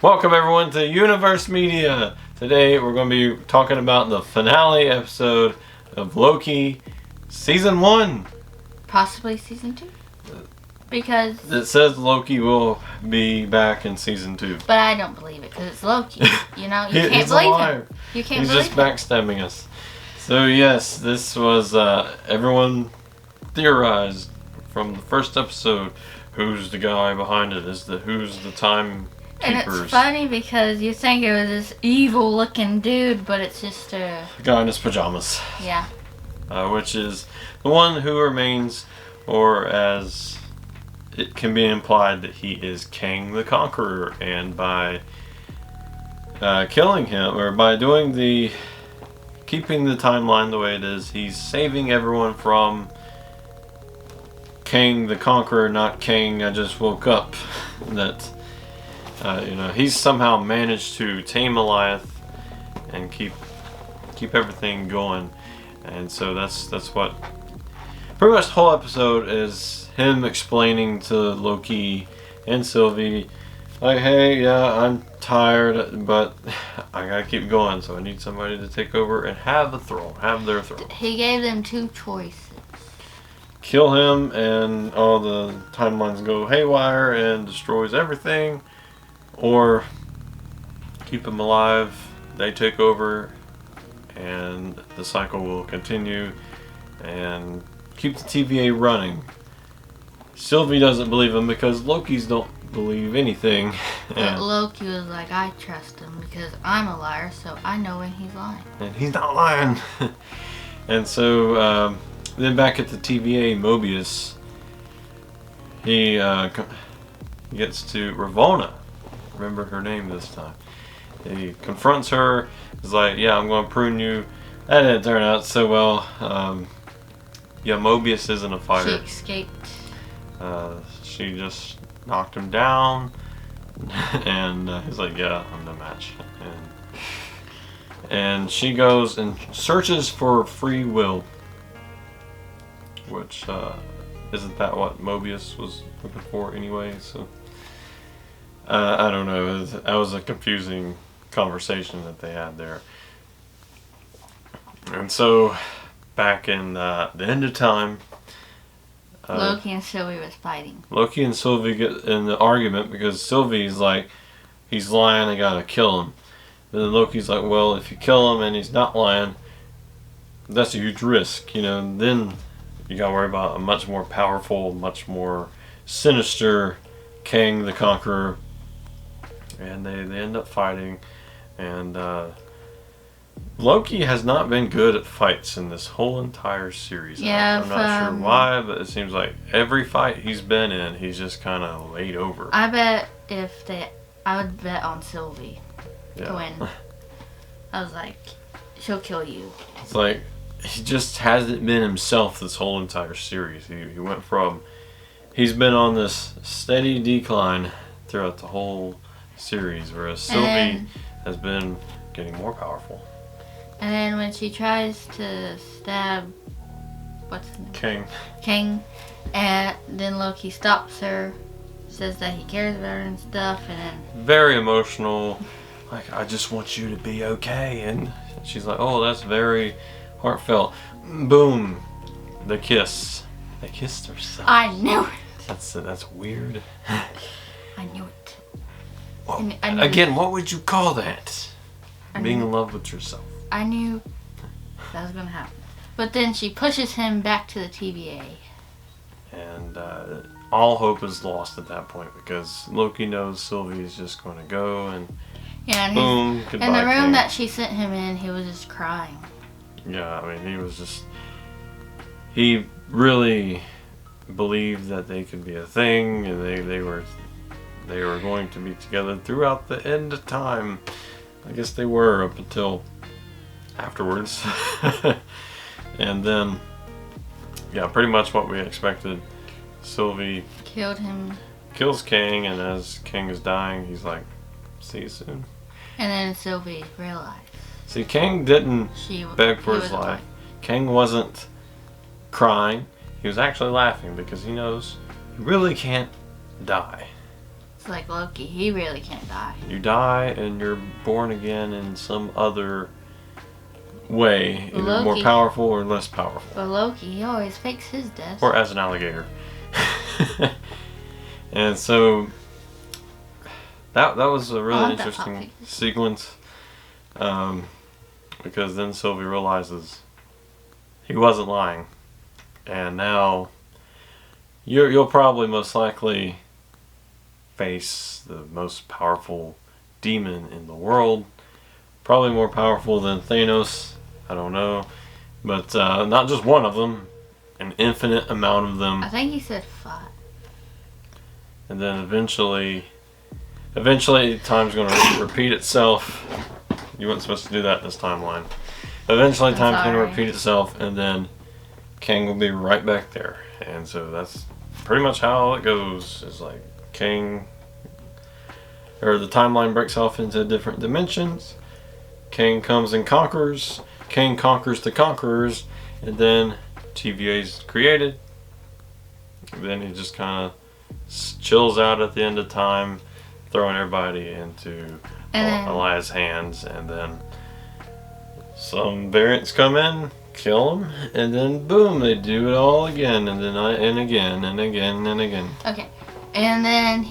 Welcome everyone to Universe Media. Today we're going to be talking about the finale episode of Loki Season 1. Possibly Season 2? Because... It says Loki will be back in Season 2. But I don't believe it because it's Loki. You know, you can't He's believe a liar. him. You can't He's believe just him. backstabbing us. So yes, this was everyone theorized from the first episode. Who's the guy behind it? Who's the time? And it's funny because you think it was this evil looking dude, but it's just a guy in his pajamas. Yeah. Which is the one who remains, or as it can be implied that he is Kang the Conqueror, and by killing him, or by keeping the timeline the way it is, he's saving everyone from Kang the Conqueror, not Kang I just woke up. That he's somehow managed to tame Goliath and keep everything going, and so that's what pretty much the whole episode is, him explaining to Loki and Sylvie, like, hey, yeah, I'm tired, but I gotta keep going, so I need somebody to take over and have their throne. He gave them two choices. Kill him and all the timelines go haywire and destroys everything, or keep him alive, they take over, and the cycle will continue and keep the TVA running. Sylvie doesn't believe him because Loki's don't believe anything. But Loki was like, I trust him because I'm a liar, so I know when he's lying. And he's not lying. And so then back at the TVA, Mobius, he gets to Ravonna. Remember her name this time. He confronts her. He's like, yeah, I'm going to prune you. That didn't turn out so well. Yeah, Mobius isn't a fighter. She escaped. She just knocked him down. And he's like, yeah, I'm the match. And she goes and searches for free will. Which, isn't that what Mobius was looking for anyway? So, I don't know. That was a confusing conversation that they had there. And so, back in the end of time, Loki and Sylvie was fighting. Loki and Sylvie get in the argument because Sylvie's like, he's lying, I gotta kill him. Then Loki's like, well, if you kill him and he's not lying, that's a huge risk, then you gotta worry about a much more powerful, much more sinister Kang the Conqueror. And they end up fighting, and Loki has not been good at fights in this whole entire series. Yeah, I'm not sure why, but it seems like every fight he's been in, he's just kind of laid over. I would bet on Sylvie to win. I was like, she'll kill you. It's like, he just hasn't been himself this whole entire series. He went from, he's been on this steady decline throughout the whole series, whereas Sylvie has been getting more powerful. And then when she tries to stab, what's his name? Kang, and then Loki stops her, says that he cares about her and stuff, and then... Very emotional, like, I just want you to be okay, and she's like, oh, that's very heartfelt. Boom, the kiss. They kissed herself. I knew it. That's weird. I knew it. Well, again, what would you call that? Being in love with yourself. I knew that was going to happen. But then she pushes him back to the TVA. And all hope is lost at that point because Loki knows Sylvie is just going to go and boom, goodbye. In the room Kang. that she sent him in, he was just crying. Yeah, I mean, he really believed that they could be a thing, and they were going to be together throughout the end of time. I guess they were up until afterwards. And then, yeah, pretty much what we expected. Sylvie kills Kang, and as Kang is dying, he's like, see you soon. And then Sylvie realized. See, Kang didn't beg for his life. Kang wasn't crying. He was actually laughing because he knows he really can't die. It's like Loki. He really can't die. You die and you're born again in some other way, either Loki, more powerful or less powerful. But Loki, he always fakes his death. Or as an alligator. And so that was a really interesting sequence, because then Sylvie realizes he wasn't lying, and now you'll probably most likely face the most powerful demon in the world, probably more powerful than Thanos. I don't know, but not just one of them, an infinite amount of them. I think he said 5. And then eventually time's going to repeat itself. You weren't supposed to do that in this timeline. Eventually time's going to repeat itself, and then Kang will be right back there. And so that's pretty much how it goes. It's like the timeline breaks off into different dimensions. Kang comes and conquers. Kang conquers the conquerors, and then TVA's created. And then he just kind of chills out at the end of time, throwing everybody into Elias' hands, and then some variants come in, kill him, and then boom, they do it all again, and then again and again and again. Okay, and then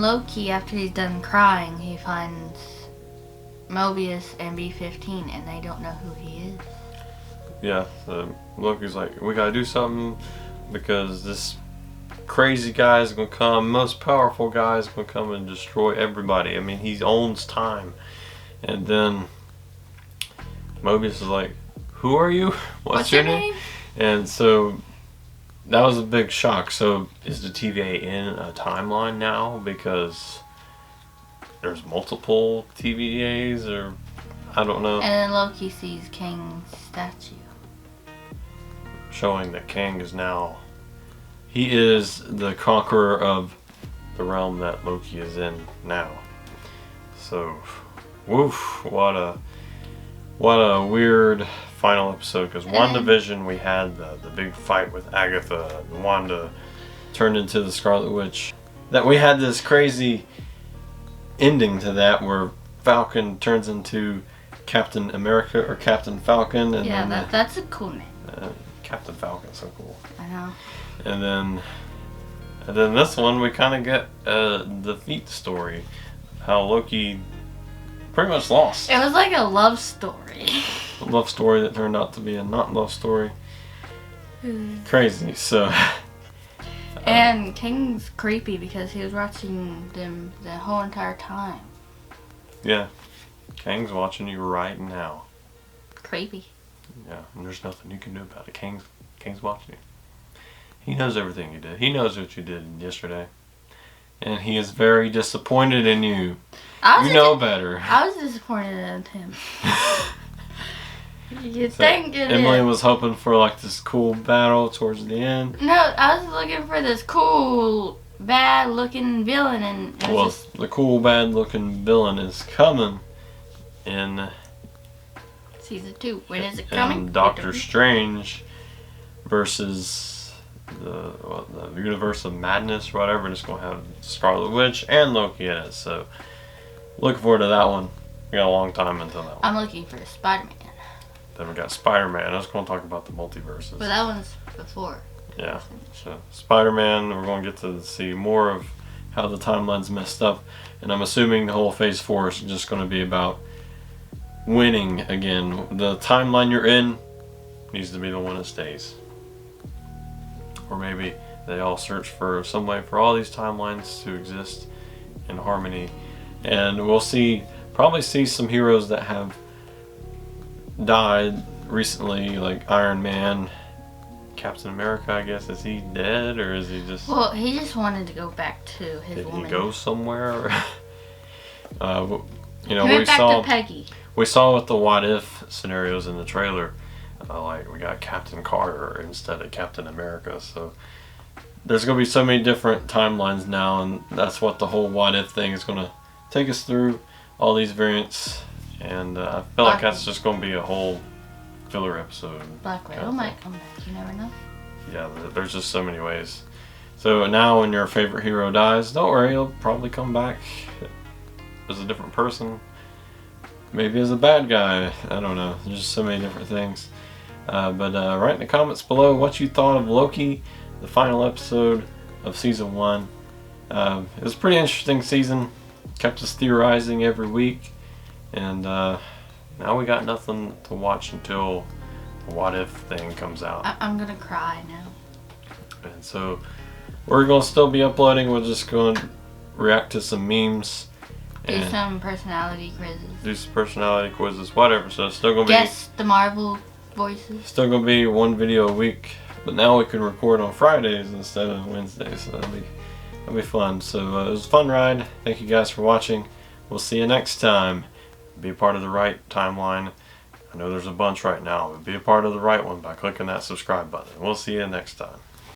Loki, after he's done crying, he finds Mobius and B-15, and they don't know who he is. Yeah, so Loki's like, we gotta do something because this crazy guy is gonna come, most powerful guy is gonna come and destroy everybody. I mean, he owns time. And then Mobius is like, who are you? What's your name? And so that was a big shock. So is the TVA in a timeline now because there's multiple TVAs, or I don't know. And then Loki sees Kang's statue, showing that Kang is now, he is the conqueror of the realm that Loki is in now. So, woof, what a weird final episode, because WandaVision, we had the big fight with Agatha, and Wanda turned into the Scarlet Witch. That we had this crazy ending to that where Falcon turns into Captain America or Captain Falcon. And yeah, that's a cool name. Captain Falcon's so cool. I know. And then this one we kind of get a defeat story, how Loki pretty much lost. It was like a love story. A love story that turned out to be a not love story. Crazy. So. And Kang's creepy because he was watching them the whole entire time. Yeah, Kang's watching you right now. Creepy. Yeah, and there's nothing you can do about it. Kang's watching you. He knows everything you did. He knows what you did yesterday. And he is very disappointed in you. You know better. I was disappointed in him. You so think it Emily is. was hoping for like this cool battle towards the end. No, I was looking for this cool, bad looking villain, and it was just... the cool, bad looking villain is coming in Season 2. When is it coming? Doctor Strange versus the Universe of Madness or whatever. And it's going to have Scarlet Witch and Loki in it. So looking forward to that one. We got a long time until that one. I'm looking for Spider-Man. Then we got Spider-Man. I was going to talk about the multiverses. But that one's before. Yeah. So Spider-Man, we're going to get to see more of how the timeline's messed up. And I'm assuming the whole Phase 4 is just going to be about winning again. The timeline you're in needs to be the one that stays. Or maybe they all search for some way for all these timelines to exist in harmony. And we'll probably see some heroes that have died recently, like Iron Man, Captain America, I guess. Is he dead, or is he just... Well, he just wanted to go back to his woman. Did he go somewhere? He went back to Peggy. We saw with the what if scenarios in the trailer, like we got Captain Carter instead of Captain America. So there's going to be so many different timelines now, and that's what the whole what if thing is going to take us through, all these variants. And I feel like that's just going to be a whole filler episode. Black Widow might come back, you never know. Yeah, there's just so many ways So now when your favorite hero dies, don't worry, he'll probably come back as a different person. Maybe as a bad guy. I don't know. There's just so many different things. But write in the comments below what you thought of Loki, the final episode of season 1. It was a pretty interesting season. Kept us theorizing every week. And now we got nothing to watch until the What If thing comes out. I'm gonna cry now. And so we're going to still be uploading. We're just going to react to some memes. Do some personality quizzes. Whatever. So it's still going to be... Guess the Marvel voices. Still going to be one video a week. But now we can record on Fridays instead of Wednesdays. So that'll be fun. So it was a fun ride. Thank you guys for watching. We'll see you next time. Be a part of the right timeline. I know there's a bunch right now, but be a part of the right one by clicking that subscribe button. We'll see you next time.